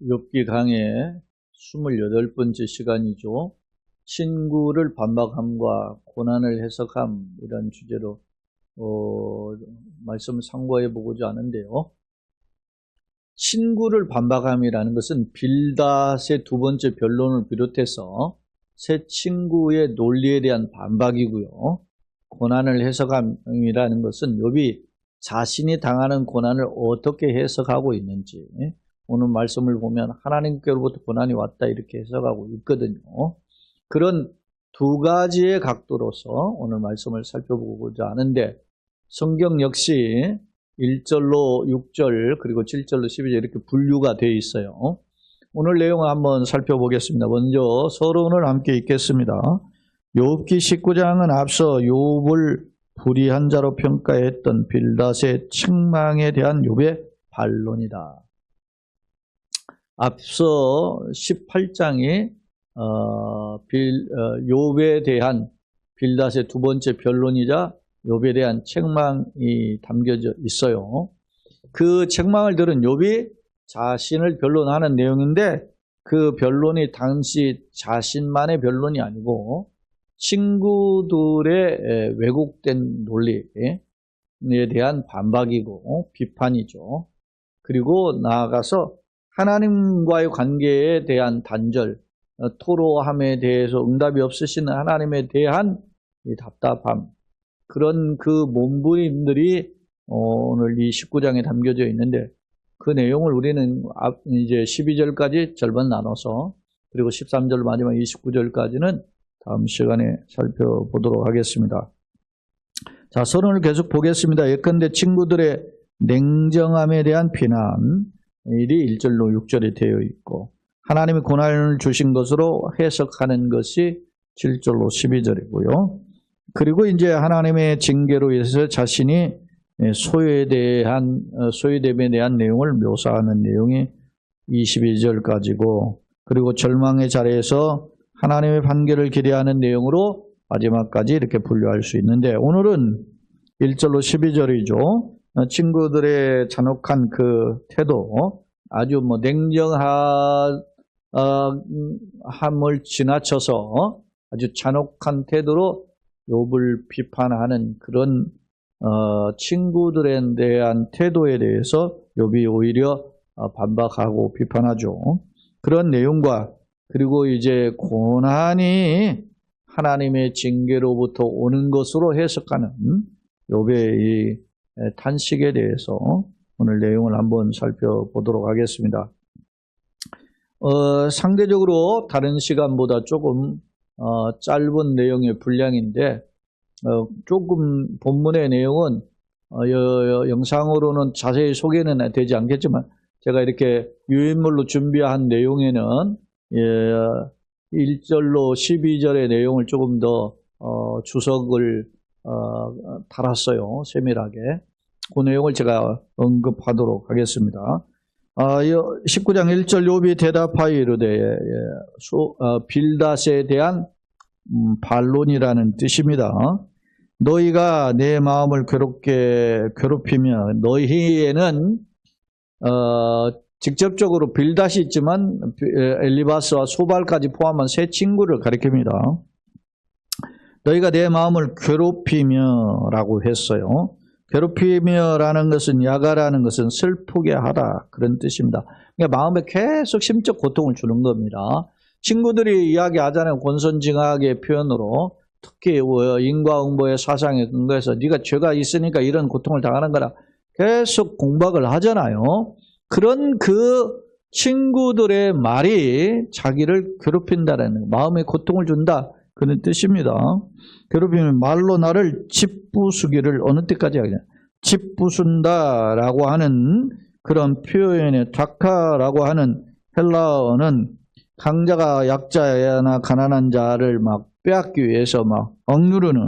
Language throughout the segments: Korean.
욥기 강의 28번째 시간이죠. 친구를 반박함과 고난을 해석함, 이런 주제로 말씀을 상고해 보고자 하는데요. 친구를 반박함이라는 것은 빌닷의 두 번째 변론을 비롯해서 새 친구의 논리에 대한 반박이고요. 고난을 해석함이라는 것은 욥이 자신이 당하는 고난을 어떻게 해석하고 있는지, 오늘 말씀을 보면 하나님께로부터 고난이 왔다 이렇게 해석하고 있거든요. 그런 두 가지의 각도로서 오늘 말씀을 살펴보고자 하는데, 성경 역시 1절로 6절 그리고 7절로 12절 이렇게 분류가 되어 있어요. 오늘 내용을 한번 살펴보겠습니다. 먼저 서론을 함께 읽겠습니다. 욥기 19장은 앞서 욥을 불의한 자로 평가했던 빌닷의 책망에 대한 욥의 반론이다. 앞서 18장이 욥에 대한 빌닷의 두 번째 변론이자 욥에 대한 책망이 담겨져 있어요. 그 책망을 들은 욥이 자신을 변론하는 내용인데, 그 변론이 당시 자신만의 변론이 아니고 친구들의 왜곡된 논리에 대한 반박이고 비판이죠. 그리고 나아가서 하나님과의 관계에 대한 단절, 토로함에 대해서 응답이 없으신 하나님에 대한 답답함, 그런 그 몸부림들이 오늘 이 19장에 담겨져 있는데, 그 내용을 우리는 이제 12절까지 절반 나눠서, 그리고 13절 마지막 29절까지는 다음 시간에 살펴보도록 하겠습니다. 자, 서론을 계속 보겠습니다. 예컨대 친구들의 냉정함에 대한 비난이 1절로 6절에 되어 있고, 하나님이 고난을 주신 것으로 해석하는 것이 7절로 12절이고요. 그리고 이제 하나님의 징계로 인해서 자신이 소외됨에 대한 내용을 묘사하는 내용이 22절까지고, 그리고 절망의 자리에서 하나님의 판결을 기대하는 내용으로 마지막까지 이렇게 분류할 수 있는데, 오늘은 1절로 12절이죠. 친구들의 잔혹한 그 태도, 아주 냉정함을 지나쳐서 아주 잔혹한 태도로 욥을 비판하는 그런 친구들에 대한 태도에 대해서 욥이 오히려 반박하고 비판하죠. 그런 내용과, 그리고 이제 고난이 하나님의 징계로부터 오는 것으로 해석하는 욥의 이 탄식에 대해서 오늘 내용을 한번 살펴보도록 하겠습니다. 상대적으로 다른 시간보다 조금 짧은 내용의 분량인데, 조금 본문의 내용은 영상으로는 자세히 소개는 되지 않겠지만, 제가 이렇게 유인물로 준비한 내용에는 1절로 12절의 내용을 조금 더 주석을 달았어요. 세밀하게. 그 내용을 제가 언급하도록 하겠습니다. 19장 1절 욥이 대답하여 이르되, 빌닷에 대한 반론이라는 뜻입니다. 너희가 내 마음을 괴롭히며, 너희에는 직접적으로 빌닷이 있지만 엘리바스와 소발까지 포함한 세 친구를 가리킵니다. 너희가 내 마음을 괴롭히며 라고 했어요. 괴롭히며라는 것은, 야가라는 것은 슬프게 하다, 그런 뜻입니다. 그러니까 마음에 계속 심적 고통을 주는 겁니다. 친구들이 이야기하잖아요. 권선징악의 표현으로, 특히 인과응보의 사상에 근거해서 네가 죄가 있으니까 이런 고통을 당하는 거라 계속 공박을 하잖아요. 그런 그 친구들의 말이 자기를 괴롭힌다라는, 마음에 고통을 준다, 그런 뜻입니다. 괴롭히면 말로 나를 짓부수기를 어느 때까지 하겠냐. 짓부순다라고 하는 그런 표현의 다카라고 하는 헬라어는 강자가 약자나 가난한 자를 막 빼앗기 위해서 막 억누르는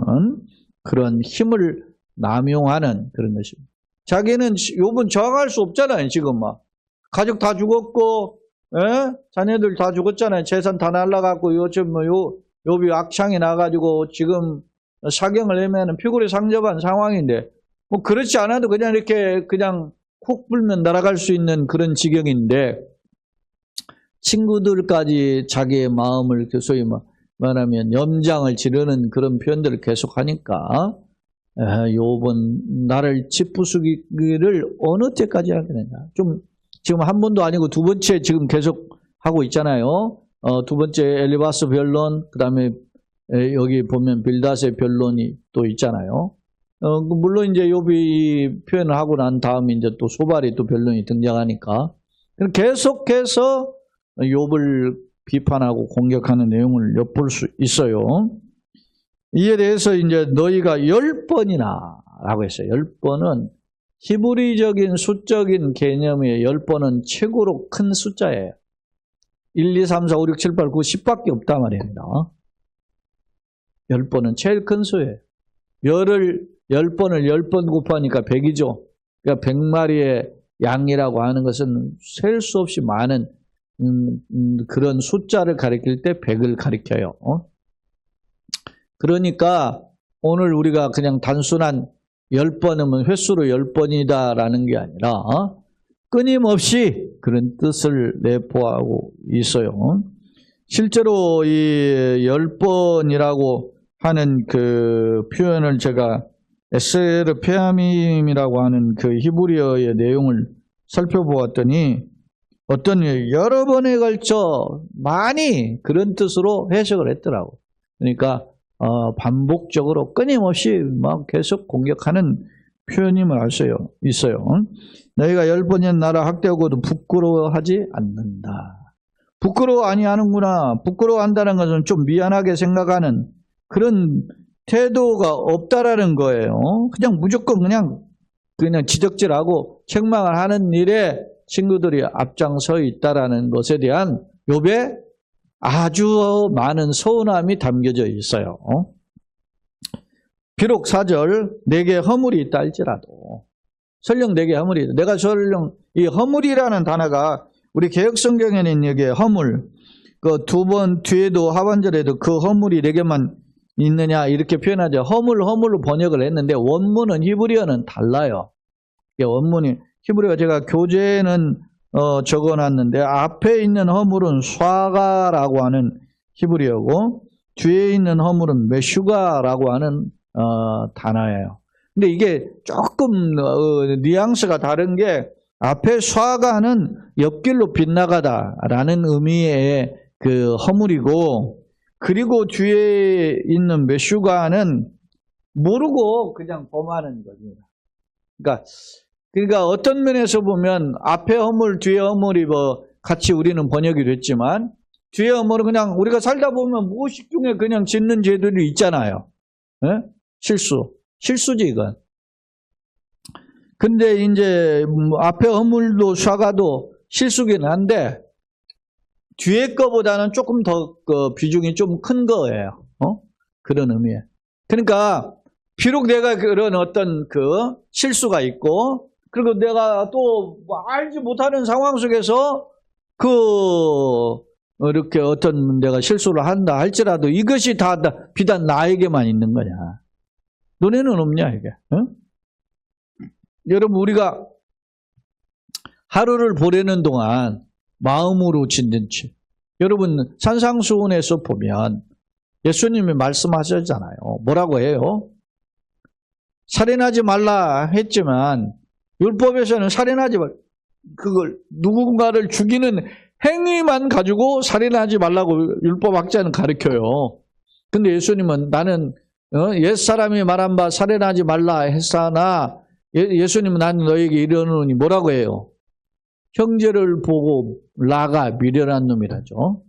그런 힘을 남용하는 그런 것입니다. 자기는, 욥은 저항할 수 없잖아요. 지금 막 가족 다 죽었고, 자녀들 다 죽었잖아요. 재산 다 날라갔고, 요즘 욥이 악창이 나가지고 지금 사경을 헤매는 피골이 상접한 상황인데, 뭐 그렇지 않아도 그냥 이렇게 그냥 콕 불면 날아갈 수 있는 그런 지경인데, 친구들까지 자기의 마음을 소위 말하면 염장을 지르는 그런 표현들을 계속하니까 욥은 나를 짓부수기를 어느 때까지 하겠느냐. 좀 지금 한 번도 아니고 두 번째 지금 계속 하고 있잖아요. 두 번째 엘리바스 변론, 그 다음에 여기 보면 빌닷의 변론이 또 있잖아요. 물론 이제 욥이 표현을 하고 난 다음에 이제 또 소발이 또 변론이 등장하니까 계속해서 욥을 비판하고 공격하는 내용을 엿볼 수 있어요. 이에 대해서 이제 너희가 10번이나 라고 했어요. 10번은 히브리적인 수적인 개념의 10번은 최고로 큰 숫자예요. 1, 2, 3, 4, 5, 6, 7, 8, 9, 10밖에 없단 말입니다. 10번은 제일 큰 수예요. 10번을 10번 곱하니까 100이죠. 그러니까 100마리의 양이라고 하는 것은 셀 수 없이 많은 그런 숫자를 가리킬 때 100을 가리켜요. 그러니까 오늘 우리가 그냥 단순한 10번이면 횟수로 10번이다라는 게 아니라 끊임없이 그런 뜻을 내포하고 있어요. 실제로 이 10번이라고 하는 그 표현을 제가 에세르 페아밈이라고 하는 그 히브리어의 내용을 살펴보았더니 어떤 여러 번에 걸쳐 많이 그런 뜻으로 해석을 했더라고. 그러니까 반복적으로 끊임없이 막 계속 공격하는 표현임을 알 수 있어요. 너희가 10번이나 나를 학대하고도 부끄러워하지 않는다. 부끄러워 아니하는구나. 부끄러워한다는 것은 좀 미안하게 생각하는 그런 태도가 없다라는 거예요. 그냥 무조건 그냥 지적질하고 책망을 하는 일에 친구들이 앞장서 있다라는 것에 대한 욥의 아주 많은 서운함이 담겨져 있어요. 비록 4절 내게 허물이 있다 할지라도 설령 내게 허물이 있다. 내가 설령 이 허물이라는 단어가 우리 개역성경에는 여기에 허물 그 두 번 뒤에도 하반절에도 그 허물이 내게만 있느냐 이렇게 표현하죠. 허물로 번역을 했는데 원문은 히브리어는 달라요. 원문이 히브리어 제가 교재는 적어놨는데 앞에 있는 허물은 쏴가라고 하는 히브리어고 뒤에 있는 허물은 메슈가라고 하는 단어예요. 근데 이게 조금 뉘앙스가 다른 게 앞에 쏴가는 옆길로 빗나가다라는 의미의 그 허물이고 그리고 뒤에 있는 메슈가는 모르고 그냥 범하는 겁니다. 그러니까 어떤 면에서 보면 앞에 허물, 뒤에 허물이 같이 우리는 번역이 됐지만 뒤에 허물은 그냥 우리가 살다 보면 무의식 중에 그냥 짓는 죄들이 있잖아요. 네? 실수지 이건. 근데 이제 앞에 허물도 쏴가도 실수긴 한데 뒤에 거보다는 조금 더 비중이 좀 큰 거예요. 그런 의미에. 그러니까 비록 내가 그런 어떤 그 실수가 있고 그리고 내가 또 알지 못하는 상황 속에서 이렇게 어떤 내가 실수를 한다 할지라도 이것이 다 비단 나에게만 있는 거냐. 너네는 없냐 이게. 여러분 우리가 하루를 보내는 동안 마음으로 짓는 죄. 여러분 산상수훈에서 보면 예수님이 말씀하셨잖아요. 뭐라고 해요? 살인하지 말라 했지만 율법에서는 살인하지 말 그걸 누군가를 죽이는 행위만 가지고 살인하지 말라고 율법학자는 가르쳐요. 근데 예수님은 나는 옛사람이 말한 바 살인하지 말라 했으나 예수님은 나는 너에게 이르노니 뭐라고 해요? 형제를 보고 나가 미련한 놈이라죠.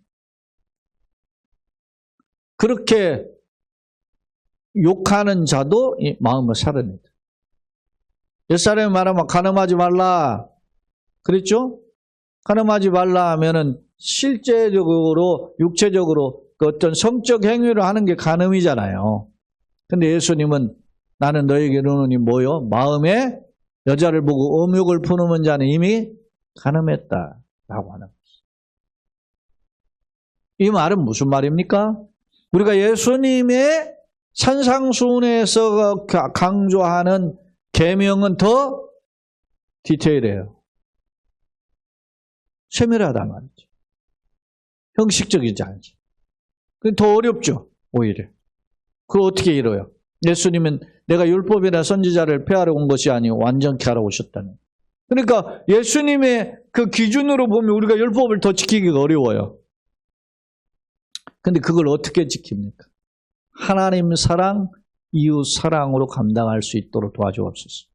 그렇게 욕하는 자도 이 마음을 살아내죠. 옛사람이 말하면 간음하지 말라 그랬죠? 간음하지 말라 하면은 실제적으로 육체적으로 그 어떤 성적 행위를 하는 게 간음이잖아요. 근데 예수님은 나는 너에게 이르노니 뭐요? 마음에 여자를 보고 음욕을 품는 자는 이미 간음했다라고 하는 것이죠. 이 말은 무슨 말입니까? 우리가 예수님의 산상수훈에서 강조하는 계명은 더 디테일해요. 세밀하단 말이죠. 형식적이지 않지. 더 어렵죠, 오히려. 그걸 어떻게 이뤄요? 예수님은 내가 율법이나 선지자를 폐하러 온 것이 아니고 완전케 하러 오셨다는. 그러니까 예수님의 그 기준으로 보면 우리가 율법을 더 지키기가 어려워요. 근데 그걸 어떻게 지킵니까? 하나님 사랑, 이웃 사랑으로 감당할 수 있도록 도와주옵소서.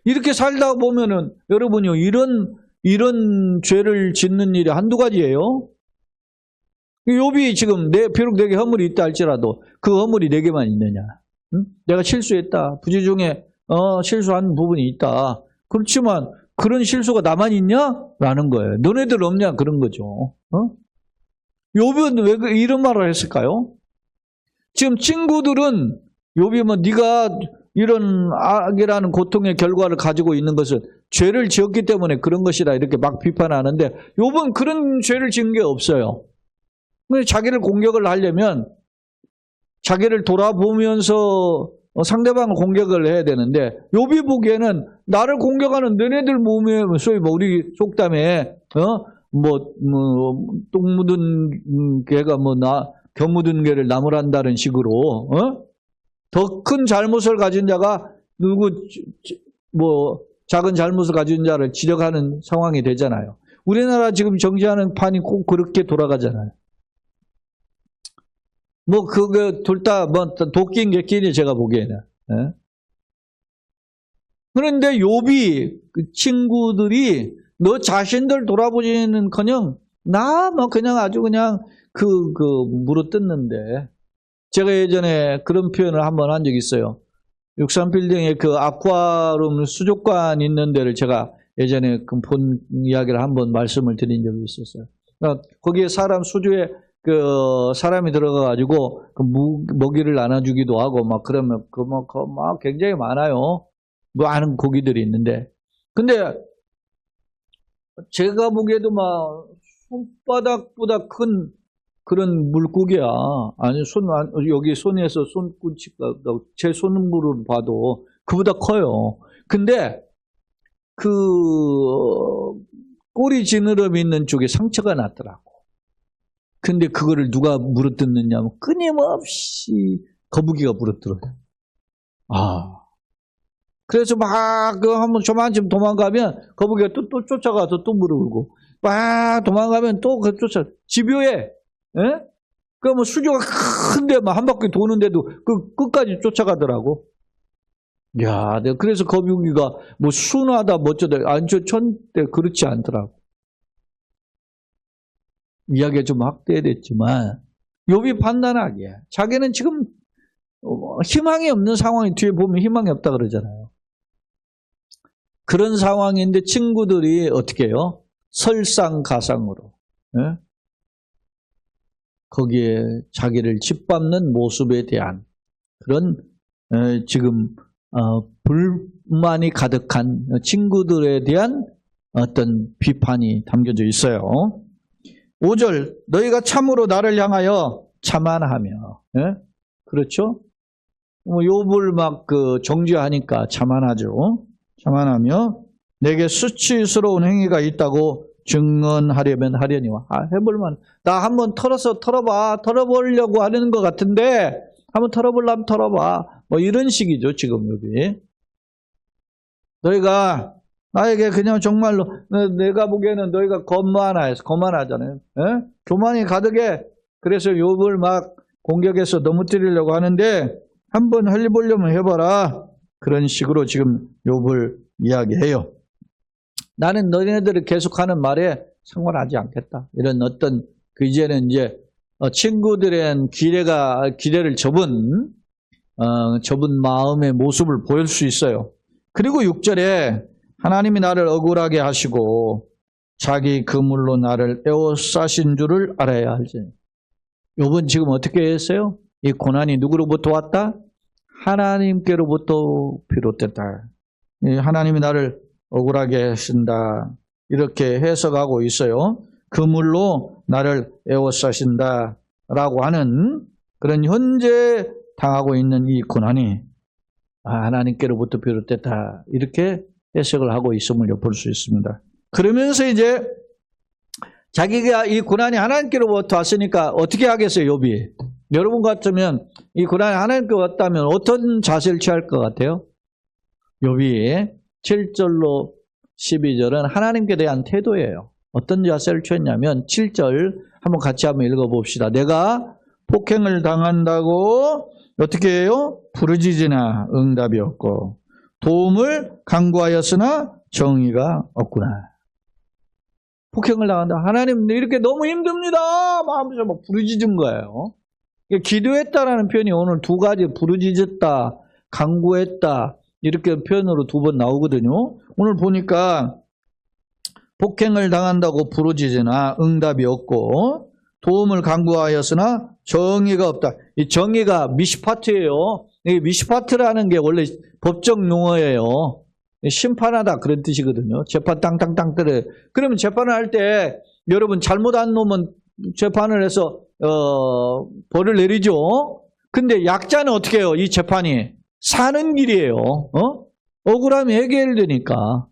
이렇게 살다 보면은 여러분요, 이런 죄를 짓는 일이 한두 가지예요. 욥이 지금 비록 내게 허물이 있다 할지라도 그 허물이 내게만 있느냐? 응? 내가 실수했다. 부지 중에 실수한 부분이 있다. 그렇지만 그런 실수가 나만 있냐? 라는 거예요. 너네들 없냐? 그런 거죠. 욥은 왜 이런 말을 했을까요? 지금 친구들은 욥이 뭐 네가 이런 악이라는 고통의 결과를 가지고 있는 것은 죄를 지었기 때문에 그런 것이다 이렇게 막 비판하는데 욥은 그런 죄를 지은 게 없어요. 자기를 공격을 하려면 자기를 돌아보면서 상대방을 공격을 해야 되는데 욥이 보기에는 나를 공격하는 너네들 몸에 소위 뭐 우리 속담에 똥 묻은 개가 겨 묻은 개를 나무란다는 식으로 더 큰 잘못을 가진 자가 작은 잘못을 가진 자를 지적하는 상황이 되잖아요. 우리나라 지금 정치하는 판이 꼭 그렇게 돌아가잖아요. 둘 다, 도끼인 객끼니 제가 보기에는. 그런데 욥이, 그 친구들이 너 자신들 돌아보지는 커녕, 그냥 아주 그냥 물어뜯는데. 제가 예전에 그런 표현을 한번 한 적이 있어요. 63빌딩에 그 아쿠아룸 수족관 있는 데를 제가 예전에 본 이야기를 한번 말씀을 드린 적이 있었어요. 그러니까 거기에 수조에 사람이 들어가가지고, 먹이를 나눠주기도 하고, 그러면, 굉장히 많아요. 많은 고기들이 있는데. 근데, 제가 보기에도 손바닥보다 큰 그런 물고기야. 아니, 여기 손에서 손끝이가, 제 손으로 봐도 그보다 커요. 근데, 꼬리 지느러미 있는 쪽에 상처가 났더라고. 근데 그거를 누가 물어뜯느냐면 끊임없이 거북이가 물어뜯어요. 그래서 한번 조만큼 도망가면 거북이가 또 쫓아가서 또 물어오고 도망가면 또 집요해. 예? 수조가 큰데 한 바퀴 도는데도 끝까지 쫓아가더라고. 야, 그래서 거북이가 순하다 멋져다. 아니, 절대 그렇지 않더라고. 이야기가 좀 확대됐지만 욥이 판단하기에 자기는 지금 희망이 없는 상황이 뒤에 보면 희망이 없다 그러잖아요. 그런 상황인데 친구들이 어떻게 해요? 설상가상으로 거기에 자기를 짓밟는 모습에 대한 그런 지금 불만이 가득한 친구들에 대한 어떤 비판이 담겨져 있어요. 5절 너희가 참으로 나를 향하여 자만하며 그렇죠? 욥을 정죄하니까 자만하죠. 자만하며 내게 수치스러운 행위가 있다고 증언하려면 하려니와 해볼만 나 한번 털어보려고 하는 것 같은데 한번 털어보려면 털어봐 이런 식이죠 지금 여기. 너희가 나에게 그냥 정말로 내가 보기에는 너희가 거만하잖아요. 교만이 가득해. 그래서 욥을 공격해서 넘어뜨리려고 하는데 한번 해보려면 해봐라. 그런 식으로 지금 욥을 이야기해요. 나는 너희네들이 계속하는 말에 상관하지 않겠다. 이런 어떤 이제는 이제 친구들의 기대를 접은 마음의 모습을 보일 수 있어요. 그리고 6절에 하나님이 나를 억울하게 하시고 자기 그물로 나를 에워싸신 줄을 알아야 할지. 욥은 지금 어떻게 했어요? 이 고난이 누구로부터 왔다? 하나님께로부터 비롯됐다. 하나님이 나를 억울하게 하신다. 이렇게 해석하고 있어요. 그물로 나를 에워싸신다 라고 하는 그런 현재 당하고 있는 이 고난이 하나님께로부터 비롯됐다. 이렇게 해석을 하고 있음을 볼 수 있습니다. 그러면서 이제 자기가 이 고난이 하나님께로부터 왔으니까 어떻게 하겠어요, 욥이? 여러분 같으면 이 고난이 하나님께로부터 왔다면 어떤 자세를 취할 것 같아요? 욥이 7절로 12절은 하나님께 대한 태도예요. 어떤 자세를 취했냐면 7절 한번 같이 한번 읽어봅시다. 내가 폭행을 당한다고 어떻게 해요? 부르짖으나 응답이 없고 도움을 간구하였으나 정의가 없구나. 폭행을 당한다. 하나님 이렇게 너무 힘듭니다. 하면서 막 부르짖은 거예요. 기도했다라는 표현이 오늘 두 가지 부르짖었다, 간구했다 이렇게 표현으로 두 번 나오거든요. 오늘 보니까 폭행을 당한다고 부르짖으나 응답이 없고 도움을 간구하였으나 정의가 없다. 이 정의가 미시파트예요. 이 미시파트라는 게 원래 법적 용어예요. 심판하다 그런 뜻이거든요. 재판 땅땅땅 때려. 그러면 재판을 할 때 여러분 잘못한 놈은 재판을 해서 벌을 내리죠. 근데 약자는 어떻게 해요? 이 재판이 사는 길이에요. 억울함이 해결되니까.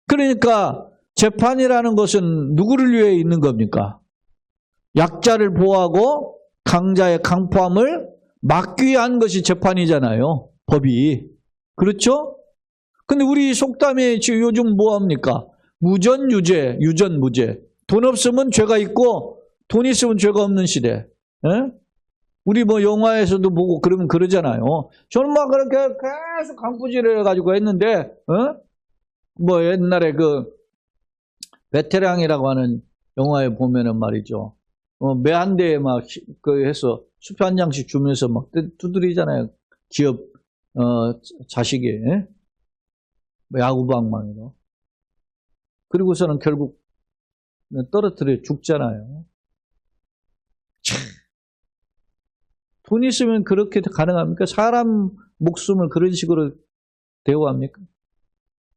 그러니까 재판이라는 것은 누구를 위해 있는 겁니까? 약자를 보호하고 강자의 강포함을 막기 위한 것이 재판이잖아요. 법이. 그렇죠? 근데 우리 속담에 지금 요즘 뭐합니까? 무전유죄, 유전무죄. 돈 없으면 죄가 있고 돈 있으면 죄가 없는 시대. 에? 우리 뭐 영화에서도 보고 그러면 그러잖아요. 저는 막 그렇게 계속 강부지를 해가지고 했는데, 뭐 옛날에 그 베테랑이라고 하는 영화에 보면은 말이죠. 매 한 대에 막 그 해서 수표 한 장씩 주면서 막 두드리잖아요. 기업 자식이 야구방망이로. 그리고서는 결국 떨어뜨려 죽잖아요. 참. 돈 있으면 그렇게 가능합니까? 사람 목숨을 그런 식으로 대우합니까?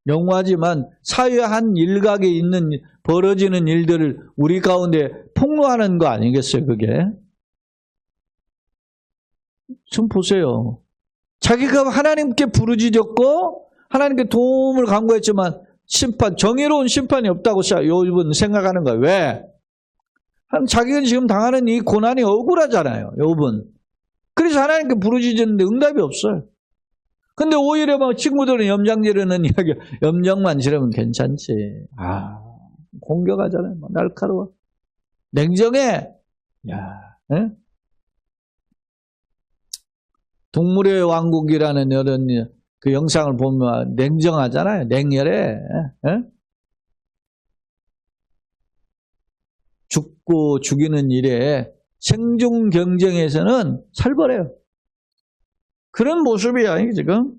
영화지만 사회 한 일각에 있는 벌어지는 일들을 우리 가운데 폭로하는 거 아니겠어요, 그게? 좀 보세요. 자기가 하나님께 부르짖었고 하나님께 도움을 간구했지만 심판, 정의로운 심판이 없다고 요번 생각하는 거예요. 왜? 자기가 지금 당하는 이 고난이 억울하잖아요, 요번. 그래서 하나님께 부르짖었는데 응답이 없어요. 근데 오히려 막 친구들은 염장 지르는 이야기, 염장만 지르면 괜찮지. 공격하잖아요. 날카로워. 냉정해. 에? 동물의 왕국이라는 이런 그 영상을 보면 냉정하잖아요. 냉혈해. 에? 죽고 죽이는 일에 생존 경쟁에서는 살벌해요. 그런 모습이야, 이게 지금.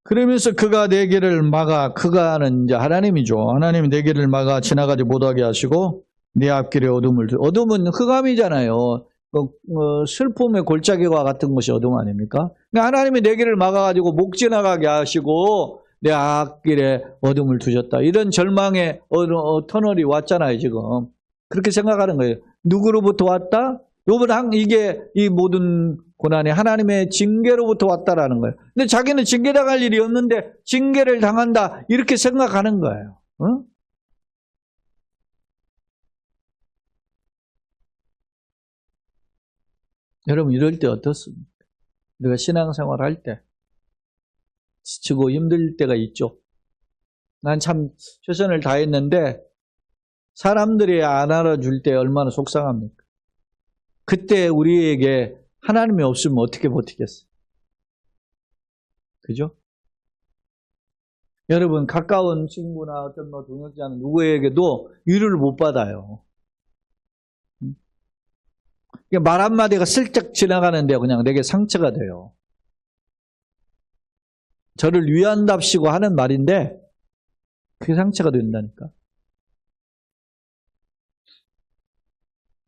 그러면서 그가 내 길을 막아, 그가는 이제 하나님이죠. 하나님이 내 길을 막아 지나가지 못하게 하시고 내 앞길에 어둠을 어둠은 흑암이잖아요. 슬픔의 골짜기와 같은 것이 어둠 아닙니까? 그러니까 하나님이 내 길을 막아가지고 못 지나가게 하시고 내 앞길에 어둠을 두셨다. 이런 절망의 터널이 왔잖아요, 지금. 그렇게 생각하는 거예요. 누구로부터 왔다? 이게 이 모든 고난이 하나님의 징계로부터 왔다라는 거예요. 근데 자기는 징계당할 일이 없는데 징계를 당한다 이렇게 생각하는 거예요. 여러분 이럴 때 어떻습니까? 우리가 신앙생활 할 때 지치고 힘들 때가 있죠. 난 참 최선을 다했는데 사람들이 안 알아줄 때 얼마나 속상합니까? 그때 우리에게 하나님이 없으면 어떻게 버티겠어요? 그죠? 여러분 가까운 친구나 어떤 뭐 동역자는 누구에게도 위로를 못 받아요. 말 한마디가 슬쩍 지나가는데 그냥 내게 상처가 돼요. 저를 위한답시고 하는 말인데 그게 상처가 된다니까.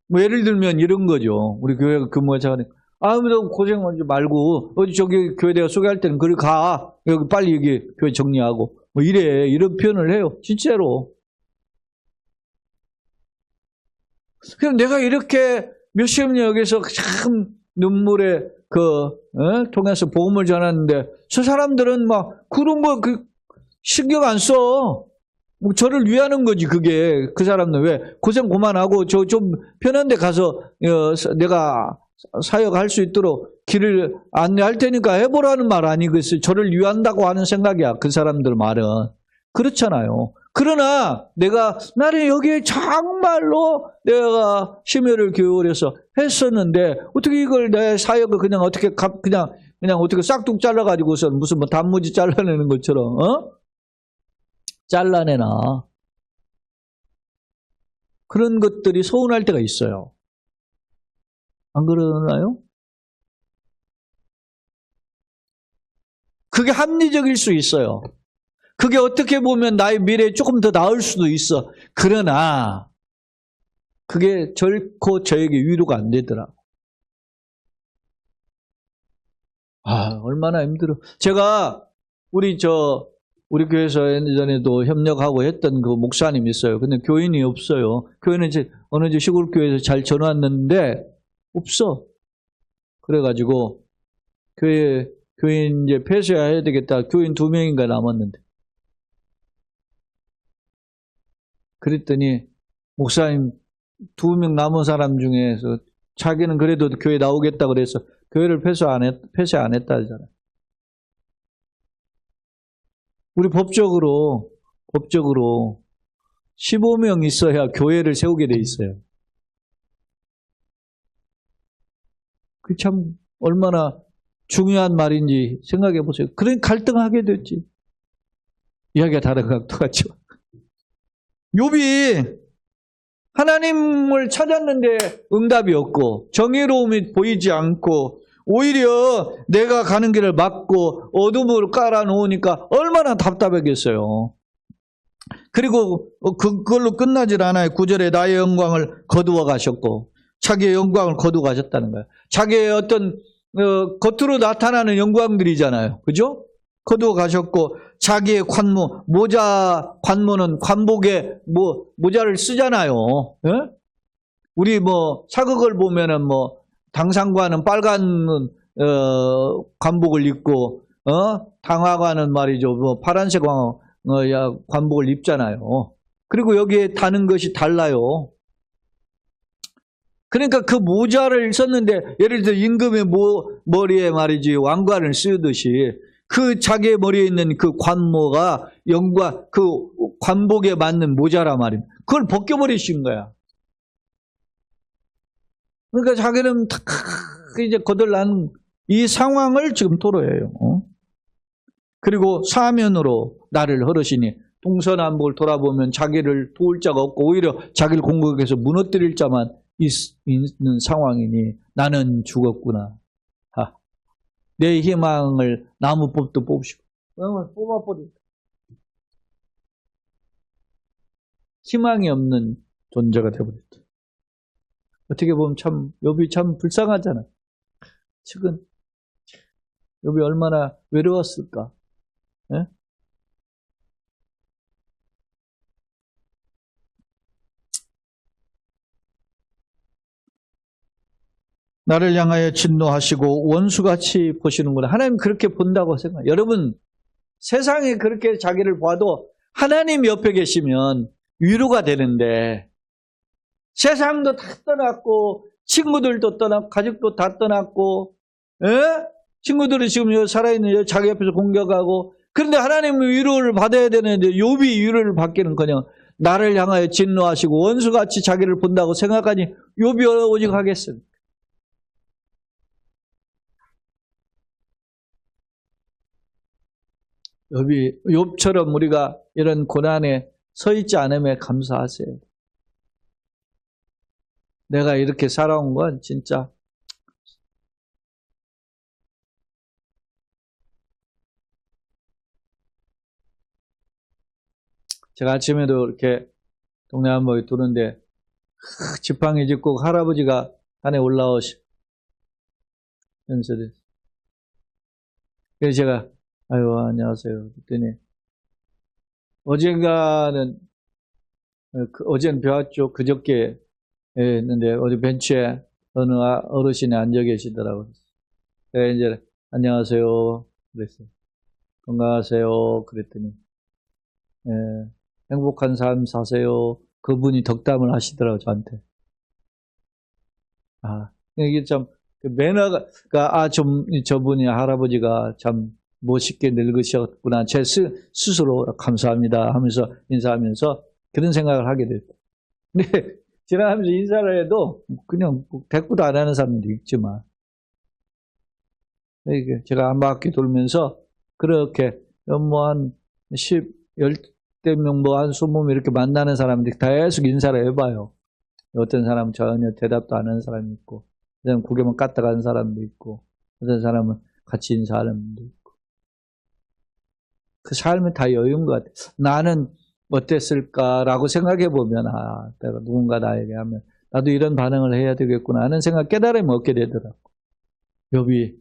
뭐 예를 들면 이런 거죠. 우리 교회가 근무하자 너 고생하지 말고 어디 저기 교회 내가 소개할 때는 그리 가. 여기 빨리 여기 교회 정리하고 뭐 이런 표현을 해요. 진짜로. 그럼 내가 이렇게 몇십 년 여기서 참 눈물에 통해서 복음을 전하는데 저 사람들은 막 그런 거 신경 안 써. 뭐 저를 위하는 거지, 그게. 그 사람은 왜? 고생 그만하고, 저 좀 편한 데 가서, 내가 사역할 수 있도록 길을 안내할 테니까 해보라는 말 아니겠어요? 저를 위한다고 하는 생각이야, 그 사람들 말은. 그렇잖아요. 그러나, 나는 여기에 정말로 내가 심혈을 기울여서 했었는데, 어떻게 이걸 내 사역을 그냥 어떻게, 그냥 어떻게 싹둑 잘라가지고서 무슨 뭐 단무지 잘라내는 것처럼, 잘라내나. 그런 것들이 서운할 때가 있어요. 안 그러나요? 그게 합리적일 수 있어요. 그게 어떻게 보면 나의 미래에 조금 더 나을 수도 있어. 그러나 그게 결코 저에게 위로가 안 되더라고. 얼마나 힘들어. 제가 우리 교회에서 예전에도 협력하고 했던 그 목사님 있어요. 근데 교인이 없어요. 교회는 이제 어느 시골 교회에서 잘 전화왔는데 없어. 그래가지고 교인 이제 폐쇄해야 되겠다. 교인 2명인가 남았는데. 그랬더니 목사님 2명 남은 사람 중에서 자기는 그래도 교회 나오겠다 그래서 교회를 폐쇄 안 했다 하잖아요. 우리 법적으로 15명 있어야 교회를 세우게 돼 있어요. 그 참 얼마나 중요한 말인지 생각해 보세요. 그러니까 갈등하게 됐지. 이야기가 다른 것 똑같죠. 욥이 하나님을 찾았는데 응답이 없고 정의로움이 보이지 않고 오히려 내가 가는 길을 막고 어둠을 깔아놓으니까 얼마나 답답하겠어요. 그리고 그걸로 끝나질 않아요. 9절에 나의 영광을 거두어 가셨고 자기의 영광을 거두어 가셨다는 거예요. 자기의 어떤 겉으로 나타나는 영광들이잖아요. 그죠? 거두어 가셨고 자기의 관모는 관복에 모자를 쓰잖아요. 예? 우리 사극을 보면은 당상관은 빨간 관복을 입고 당화관은 말이죠. 파란색 관복을 입잖아요. 그리고 여기에 다는 것이 달라요. 그러니까 그 모자를 썼는데 예를 들어 임금의 머리에 말이지 왕관을 쓰듯이 그 자기의 머리에 있는 그 관모가 영과 그 관복에 맞는 모자라 말입니다. 그걸 벗겨버리신 거야. 그러니까 자기는 탁 이제 거들난 이 상황을 지금 토로해요. 그리고 사면으로 나를 허르시니 동서남북을 돌아보면 자기를 도울 자가 없고 오히려 자기를 공격해서 무너뜨릴 자만 있는 상황이니 나는 죽었구나. 내 희망을 나무법도 뽑으시고 뽑아버린다. 희망이 없는 존재가 되어버렸다. 어떻게 보면 참 욥이 참 불쌍하잖아. 지금 욥이 얼마나 외로웠을까. 예? 나를 향하여 진노하시고 원수같이 보시는구나. 하나님 그렇게 본다고 생각해요. 여러분 세상에 그렇게 자기를 봐도 하나님 옆에 계시면 위로가 되는데 세상도 다 떠났고 친구들도 떠났고 가족도 다 떠났고 친구들이 지금 살아있는 자기 옆에서 공격하고 그런데 하나님의 위로를 받아야 되는데 욥이 위로를 받기는커녕 나를 향하여 진노하시고 원수같이 자기를 본다고 생각하니 욥이 오직 하겠습니다. 욥처럼 우리가 이런 고난에 서 있지 않음에 감사하세요. 내가 이렇게 살아온 건 진짜 제가 아침에도 이렇게 동네 한복에 두는데 지팡이 짚고 할아버지가 산에 올라오시 연설을 그래서 제가 아유 안녕하세요 그랬더니 어제는 배웠죠. 그저께 했는데 어디 벤치에 어느 어르신이 앉아 계시더라고요. 제가 이제 안녕하세요 그랬어요. 건강하세요 그랬더니 행복한 삶 사세요. 그분이 덕담을 하시더라고요, 저한테. 이게 참, 매너가, 저분이, 할아버지가 참 멋있게 늙으셨구나. 제 스스로 감사합니다 하면서 인사하면서 그런 생각을 하게 됐다. 근데 지나가면서 인사를 해도 그냥 대꾸도 안 하는 사람도 있지만, 제가 한 바퀴 돌면서 그렇게 한 10대 명, 한 20명 이렇게 만나는 사람들이 계속 인사를 해봐요. 어떤 사람은 전혀 대답도 안 하는 사람이 있고, 어떤 사람은 고개만 까딱하는 사람도 있고, 어떤 사람은 같이 인사하는 분도 있고. 그 삶이 다 여유인 것 같아요. 나는 어땠을까라고 생각해 보면, 내가 누군가 나에게 하면, 나도 이런 반응을 해야 되겠구나 하는 생각, 깨달음을 얻게 되더라고. 욥이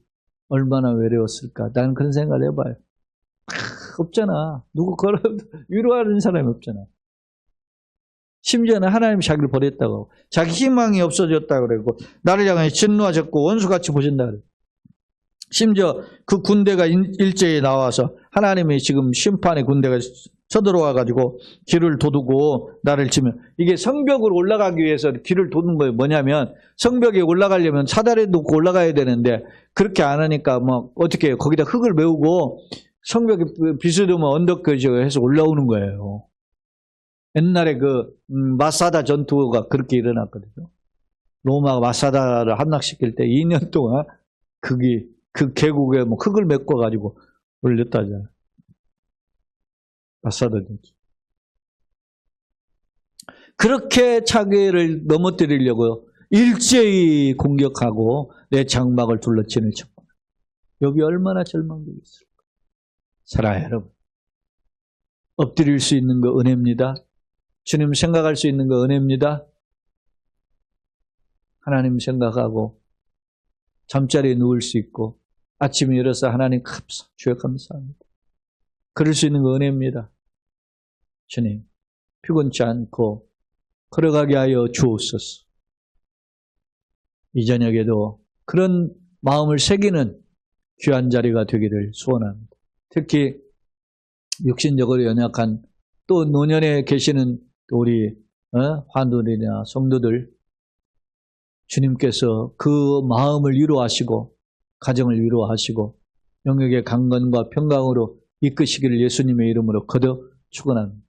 얼마나 외로웠을까. 나는 그런 생각을 해봐요. 없잖아. 누구 위로하는 사람이 없잖아. 심지어는 하나님이 자기를 버렸다고. 자기 희망이 없어졌다고 그러고, 나를 향해 진노하셨고, 원수같이 보신다 그래요. 심지어 그 군대가 일제히 나와서, 하나님이 지금 심판의 군대가 쳐들어와가지고, 길을 도두고, 나를 치면, 이게 성벽으로 올라가기 위해서 길을 도는 거예요. 뭐냐면, 성벽에 올라가려면 사다리 놓고 올라가야 되는데, 그렇게 안 하니까, 어떻게 해요? 거기다 흙을 메우고, 성벽에 비스듬한 언덕까지 해서 올라오는 거예요. 옛날에 마사다 전투가 그렇게 일어났거든요. 로마가 마사다를 함락시킬 때 2년 동안 그 계곡에 흙을 메꿔가지고 올렸다잖아요. 마사다 전투. 그렇게 자기를 넘어뜨리려고 일제히 공격하고 내 장막을 둘러치는 척. 욥이 얼마나 절망되겠을까. 사랑해요, 여러분. 엎드릴 수 있는 거 은혜입니다. 주님 생각할 수 있는 거 은혜입니다. 하나님 생각하고 잠자리에 누울 수 있고 아침에 일어서 하나님 주여 감사합니다. 그럴 수 있는 거 은혜입니다. 주님 피곤치 않고 걸어가게 하여 주옵소서. 이 저녁에도 그런 마음을 새기는 귀한 자리가 되기를 소원합니다. 특히 육신적으로 연약한 또 노년에 계시는 우리 환우들이나 성도들, 주님께서 그 마음을 위로하시고 가정을 위로하시고 영역의 강건과 평강으로 이끄시기를 예수님의 이름으로 거듭 축원합니다.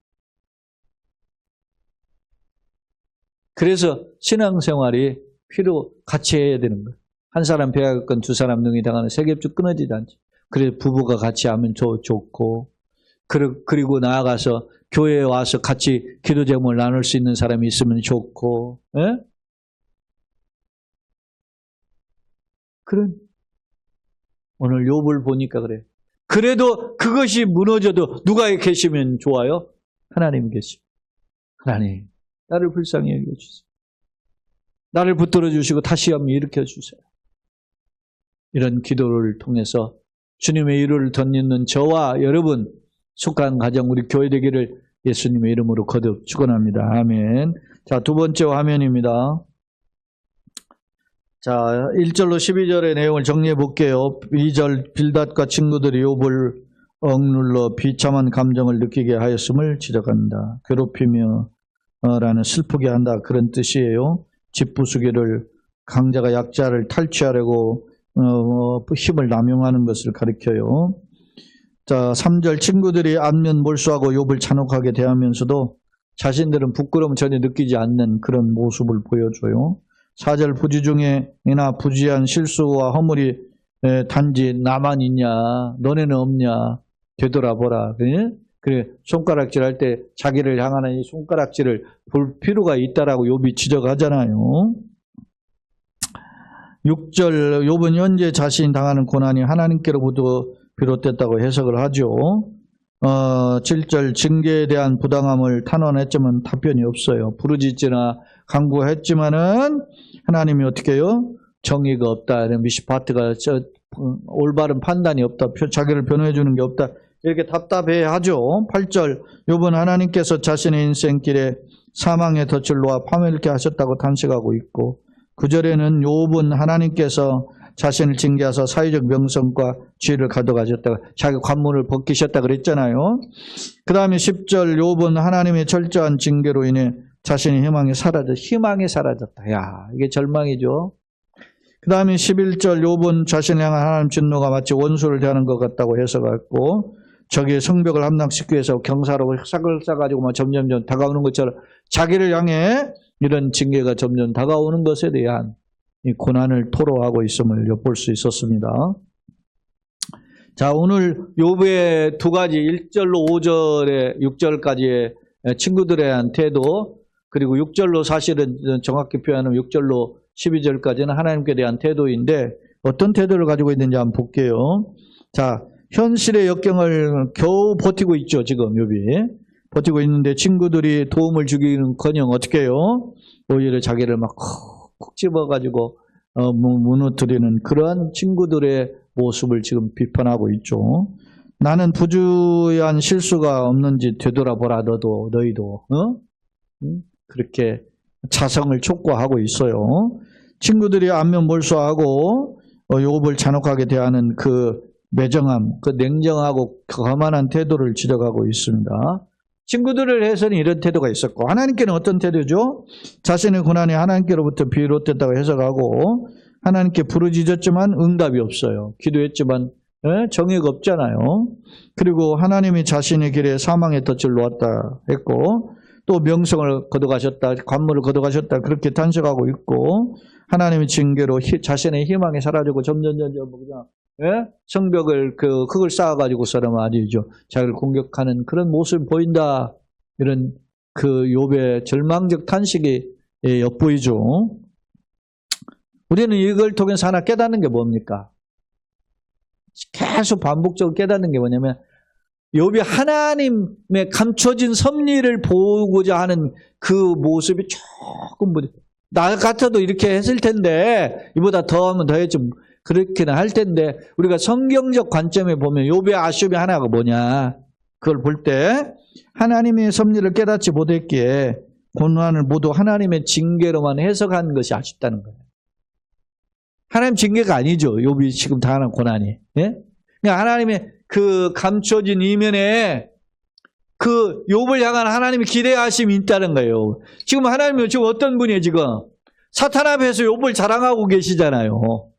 그래서 신앙생활이 필요 같이 해야 되는 거예요. 한 사람 배아건 두 사람 능히 당하는 세겹줄 끊어지지 않지. 그래서 부부가 같이 하면 좋고, 그리고 나아가서 교회에 와서 같이 기도 제목을 나눌 수 있는 사람이 있으면 좋고, 예? 오늘 욥을 보니까 그래. 그래도 그것이 무너져도 누가 계시면 좋아요? 하나님 계시. 하나님, 나를 불쌍히 여겨주세요. 나를 붙들어 주시고 다시 한번 일으켜 주세요. 이런 기도를 통해서 주님의 이루를 덧입는 저와 여러분 속한 가정 우리 교회 되기를 예수님의 이름으로 거듭 축원합니다. 아멘. 자, 두 번째 화면입니다. 자, 1절로 12절의 내용을 정리해 볼게요. 2절 빌닷과 친구들이 욥을 억눌러 비참한 감정을 느끼게 하였음을 지적한다. 괴롭히며 라는 슬프게 한다. 그런 뜻이에요. 집 부수기를 강자가 약자를 탈취하려고 힘을 남용하는 것을 가리켜요. 자, 3절 친구들이 안면 몰수하고 욥을 잔혹하게 대하면서도 자신들은 부끄러움 전혀 느끼지 않는 그런 모습을 보여줘요. 4절 부지 중에나 부지한 실수와 허물이 단지 나만 있냐, 너네는 없냐, 되돌아보라. 그래, 손가락질 할 때 자기를 향하는 이 손가락질을 볼 필요가 있다라고 욥이 지적하잖아요. 6절 욥은 현재 자신이 당하는 고난이 하나님께로부터 비롯됐다고 해석을 하죠. 7절 징계에 대한 부당함을 탄원했지만 답변이 없어요. 부르짖으나 강구했지만은 하나님이 어떻게 해요? 정의가 없다. 미시파트가 올바른 판단이 없다. 자기를 변호해 주는 게 없다. 이렇게 답답해하죠. 8절 욥은 하나님께서 자신의 인생길에 사망의 덫을 놓아 파멸케 하셨다고 탄식하고 있고 9절에는 욥은 하나님께서 자신을 징계하사 사회적 명성과 지위를 가져가셨다가 자기 관문을 벗기셨다 그랬잖아요. 그 다음에 10절 욥은 하나님의 철저한 징계로 인해 자신의 희망이 사라졌다. 야, 이게 절망이죠. 그 다음에 11절 욥은 자신을 향한 하나님 진노가 마치 원수를 대하는 것 같다고 해석했고, 저기에 성벽을 함락시키기 위해서 경사로 싹을 싸가지고 막 점점점 다가오는 것처럼 자기를 향해 이런 징계가 점점 다가오는 것에 대한 이 고난을 토로하고 있음을 엿볼 수 있었습니다. 자, 오늘 욥의 두 가지 1절로 5절에 6절까지의 친구들에 대한 태도, 그리고 6절로 사실은 정확히 표현하면 6절로 12절까지는 하나님께 대한 태도인데 어떤 태도를 가지고 있는지 한번 볼게요. 자, 현실의 역경을 겨우 버티고 있죠. 지금 욥이 버티고 있는데 친구들이 도움을 주기는커녕 어떻게 해요? 오히려 자기를 막 콕 집어가지고 무너뜨리는 그러한 친구들의 모습을 지금 비판하고 있죠. 나는 부주의한 실수가 없는지 되돌아보라. 너희도 그렇게 자성을 촉구하고 있어요. 친구들이 안면 몰수하고 욥을 잔혹하게 대하는 그 매정함, 그 냉정하고 거만한 태도를 지적하고 있습니다. 친구들을 해서는 이런 태도가 있었고, 하나님께는 어떤 태도죠? 자신의 고난이 하나님께로부터 비롯됐다고 해석하고, 하나님께 부르짖었지만 응답이 없어요. 기도했지만 정의가 없잖아요. 그리고 하나님이 자신의 길에 사망의 덫을 놓았다 했고, 또 명성을 거둬가셨다, 관물을 거둬가셨다 그렇게 탄식하고 있고, 하나님의 징계로 자신의 희망이 사라지고 점점 그냥 성벽을 흙을 쌓아가지고서는 말이죠, 자기를 공격하는 그런 모습이 보인다. 이런 그 욥의 절망적 탄식이 엿보이죠. 우리는 이걸 통해서 하나 깨닫는 게 뭡니까? 계속 반복적으로 깨닫는 게 뭐냐면, 욥이 하나님의 감춰진 섭리를 보고자 하는 그 모습이 조금 나 같아도 이렇게 했을 텐데, 이보다 더하면 더했지, 그렇게는 할 텐데, 우리가 성경적 관점에 보면 욥의 아쉬움이 하나가 뭐냐, 그걸 볼 때 하나님의 섭리를 깨닫지 못했기에 고난을 모두 하나님의 징계로만 해석한 것이 아쉽다는 거예요. 하나님 징계가 아니죠, 욥이 지금 당하는 고난이. 예? 그냥 하나님의 그 감춰진 이면에 그 욥을 향한 하나님의 기대하심이 있다는 거예요. 지금 하나님은 지금 어떤 분이에요? 지금 사탄 앞에서 욥을 자랑하고 계시잖아요.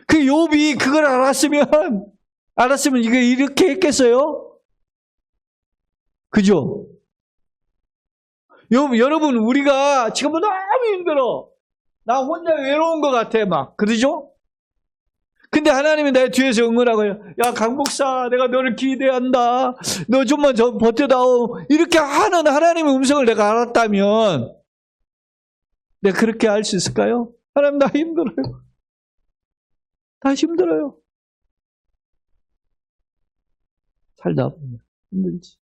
그 욥이 그걸 알았으면 이거 이렇게 했겠어요? 그죠? 여러분, 우리가 지금 너무 힘들어. 나 혼자 외로운 것 같아, 막. 그러죠? 근데 하나님이 내 뒤에서 응원하고요. 야, 강 목사, 내가 너를 기대한다. 너 좀만 버텨다오. 이렇게 하는 하나님의 음성을 내가 알았다면 내가 그렇게 할 수 있을까요? 하나님, 나 힘들어요. 다 힘들어요. 살다 보면 힘들지.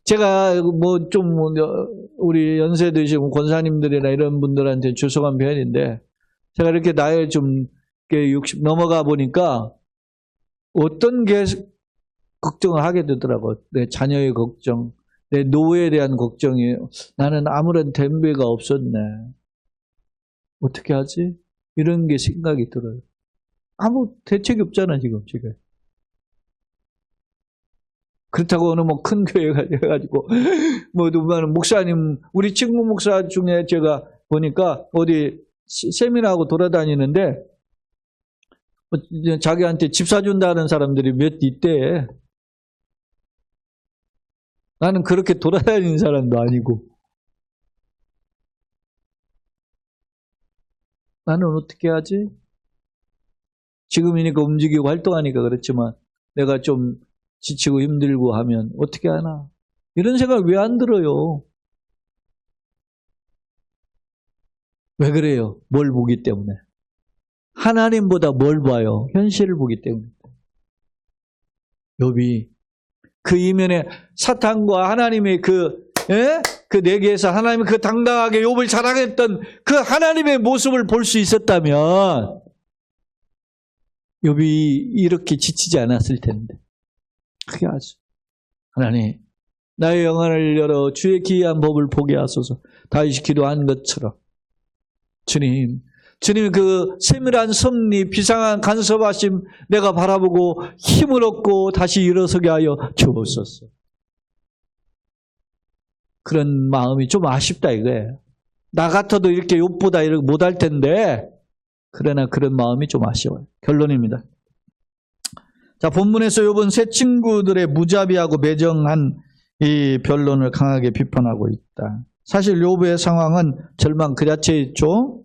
제가 우리 연세 드시고 권사님들이나 이런 분들한테 죄송한 표현인데, 제가 이렇게 나이 좀 60 넘어가 보니까 어떤 게 걱정을 하게 되더라고요. 내 자녀의 걱정, 내 노후에 대한 걱정이, 나는 아무런 대비가 없었네. 어떻게 하지? 이런 게 생각이 들어요. 아무 대책이 없잖아, 지금. 그렇다고 어느 큰 교회가 해가지고, 목사님, 우리 친구 목사 중에 제가 보니까 어디 세미나하고 돌아다니는데, 자기한테 집 사준다는 사람들이 몇 있대. 나는 그렇게 돌아다니는 사람도 아니고. 나는 어떻게 하지? 지금이니까 움직이고 활동하니까 그렇지만, 내가 좀 지치고 힘들고 하면 어떻게 하나? 이런 생각 왜 안 들어요? 왜 그래요? 뭘 보기 때문에. 하나님보다 뭘 봐요? 현실을 보기 때문에. 욥이 그 이면에 사탄과 하나님의 그 내게에서 하나님이 그 당당하게 욥을 자랑했던 그 하나님의 모습을 볼 수 있었다면 욥이 이렇게 지치지 않았을 텐데. 그게 아주, 하나님, 나의 영안을 열어 주의 기이한 법을 보게 하소서. 다윗이 기도한 것처럼 주님 그 세밀한 섭리, 비상한 간섭하심 내가 바라보고 힘을 얻고 다시 일어서게 하여 주옵소서. 그런 마음이 좀 아쉽다 이거예요. 나 같아도 이렇게 욥보다 이렇게 못할 텐데, 그러나 그런 마음이 좀 아쉬워요. 결론입니다. 자, 본문에서 욥은 세 친구들의 무자비하고 매정한 이 변론을 강하게 비판하고 있다. 사실 욥의 상황은 절망 그 자체였죠.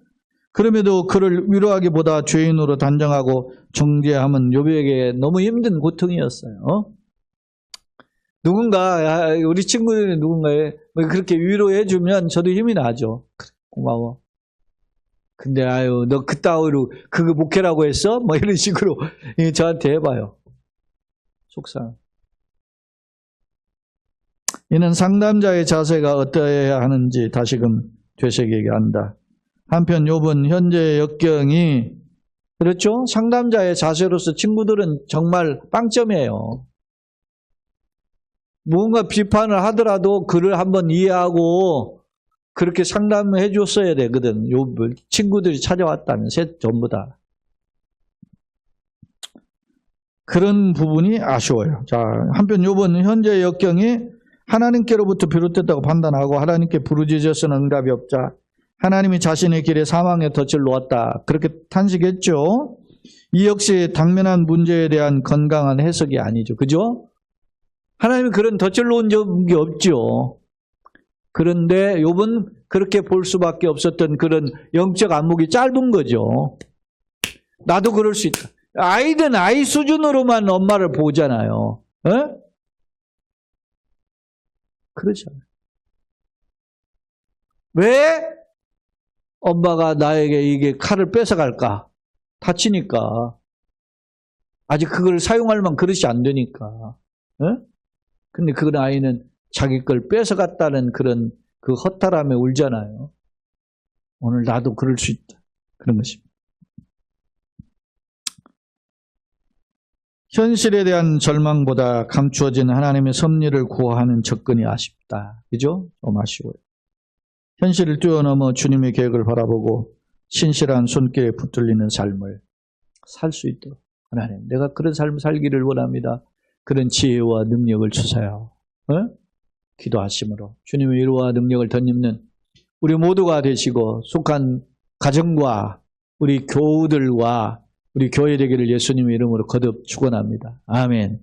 그럼에도 그를 위로하기보다 죄인으로 단정하고 정죄함은 욥에게 너무 힘든 고통이었어요. 누군가, 우리 친구들이 누군가에 그렇게 위로해주면 저도 힘이 나죠. 고마워. 근데 너 그따위로 그거 목회라고 했어? 뭐 이런 식으로 저한테 해봐요. 속상. 이는 상담자의 자세가 어떠해야 하는지 다시금 되새기게 한다. 한편 욥은 현재의 역경이, 그렇죠? 상담자의 자세로서 친구들은 정말 빵점이에요. 무언가 비판을 하더라도 그를 한번 이해하고 그렇게 상담을 해줬어야 되거든. 욥을 친구들이 찾아왔다면 셋 전부 다. 그런 부분이 아쉬워요. 자, 한편 욥은 현재의 역경이 하나님께로부터 비롯됐다고 판단하고 하나님께 부르짖어서는 응답이 없자 하나님이 자신의 길에 사망의 덫을 놓았다. 그렇게 탄식했죠. 이 역시 당면한 문제에 대한 건강한 해석이 아니죠. 그죠? 하나님이 그런 덫을 놓은 적이 없죠. 그런데 욥은 그렇게 볼 수밖에 없었던 그런 영적 안목이 짧은 거죠. 나도 그럴 수 있다. 아이든 아이 수준으로만 엄마를 보잖아요. 에? 그렇잖아요. 왜 엄마가 나에게 이게 칼을 뺏어갈까? 다치니까. 아직 그걸 사용할 만한 그릇이 안 되니까. 에? 근데 그 아이는 자기 걸 뺏어갔다는 그런 그 허탈함에 울잖아요. 오늘 나도 그럴 수 있다. 그런 것입니다. 현실에 대한 절망보다 감추어진 하나님의 섭리를 구하는 접근이 아쉽다. 그죠? 좀 아쉬워요. 현실을 뛰어넘어 주님의 계획을 바라보고 신실한 손길에 붙들리는 삶을 살 수 있도록 하나님, 내가 그런 삶을 살기를 원합니다. 그런 지혜와 능력을 주세요. 기도하심으로 주님의 위로와 능력을 덧입는 우리 모두가 되시고 속한 가정과 우리 교우들과 우리 교회 되기를 예수님의 이름으로 거듭 축원합니다. 아멘.